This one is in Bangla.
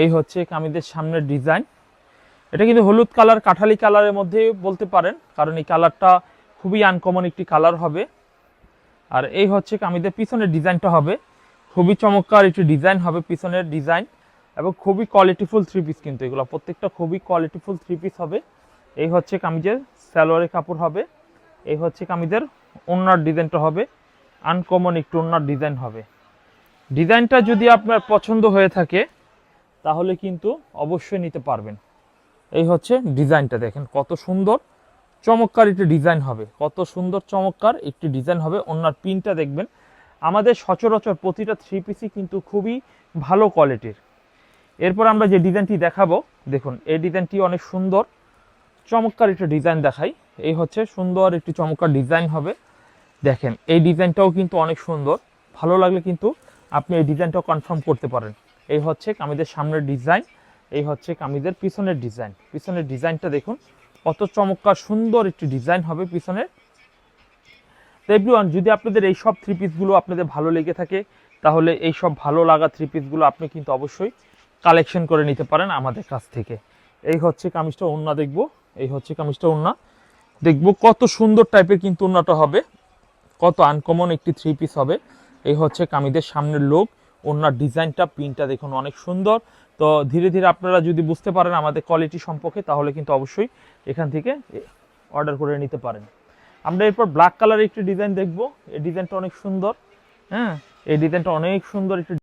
এই হচ্ছে কামিজের সামনের ডিজাইন। এটা কিন্তু হলুদ কালার, কাঠালি কালারের মধ্যে বলতে পারেন, কারণ এই কালারটা খুবই আনকমন একটি কালার হবে। আর এই হচ্ছে কামিজের পিছনের ডিজাইনটা হবে, খুবই চমৎকার একটি ডিজাইন হবে পিছনের ডিজাইন, এবং খুবই কোয়ালিটিফুল থ্রি পিস, কিন্তু এগুলো প্রত্যেকটা খুবই কোয়ালিটিফুল থ্রি পিস হবে। এই হচ্ছে কামিজের সালোয়ারের কাপড় হবে। এই হচ্ছে কামিজের ওড়নার ডিজাইনটা হবে, আনকমন একটু ওড়নার ডিজাইন হবে। ডিজাইনটা যদি আপনার পছন্দ হয়ে থাকে তাহলে কিন্তু অবশ্যই নিতে পারবেন। এই হচ্ছে ডিজাইনটা, দেখেন কত সুন্দর চমৎকার একটি ডিজাইন হবে, কত সুন্দর চমৎকার একটি ডিজাইন হবে। ওড়নার পিনটা দেখবেন, আমাদের সচরাচর প্রতিটা থ্রি পিসই কিন্তু খুবই ভালো কোয়ালিটির। এরপর আমরা যে ডিজাইনটি দেখাবো, দেখুন এই ডিজাইনটি অনেক সুন্দর চমৎকার একটি ডিজাইন দেখাই। এই হচ্ছে সুন্দর একটি চমৎকার ডিজাইন হবে। দেখেন এই ডিজাইনটাও কিন্তু অনেক সুন্দর, ভালো লাগলে কিন্তু আপনি এই ডিজাইনটাও কনফার্ম করতে পারেন। এই হচ্ছে কামিজের সামনের ডিজাইন, এই হচ্ছে কামিজের পিছনের ডিজাইন। পিছনের ডিজাইনটা দেখুন কত চমৎকার সুন্দর একটি ডিজাইন হবে পিছনের। তো এভরিওয়ান, যদি আপনাদের এই সব থ্রি পিসগুলো আপনাদের ভালো লেগে থাকে তাহলে এই সব ভালো লাগা থ্রি পিসগুলো আপনি কিন্তু অবশ্যই কালেকশন করে নিতে পারেন আমাদের কাছ থেকে। এই হচ্ছে কামিজটা ওড়না দেখবো, এই হচ্ছে কামিজটা ওড়না দেখবো, কত সুন্দর টাইপের কিন্তু ওড়নাটা হবে, কত আনকমন একটি থ্রি পিস হবে। এই হচ্ছে কামিজের সামনের লোক, ওড়নার ডিজাইনটা, প্রিন্টটা দেখুন অনেক সুন্দর। তো ধীরে ধীরে আপনারা যদি বুঝতে পারেন আমাদের কোয়ালিটি সম্পর্কে তাহলে কিন্তু অবশ্যই এখান থেকে অর্ডার করে নিতে পারেন। আমরা এরপর ব্ল্যাক কালারের একটি ডিজাইন দেখবো। এই ডিজাইনটা অনেক সুন্দর, হ্যাঁ এই ডিজাইনটা অনেক সুন্দর একটি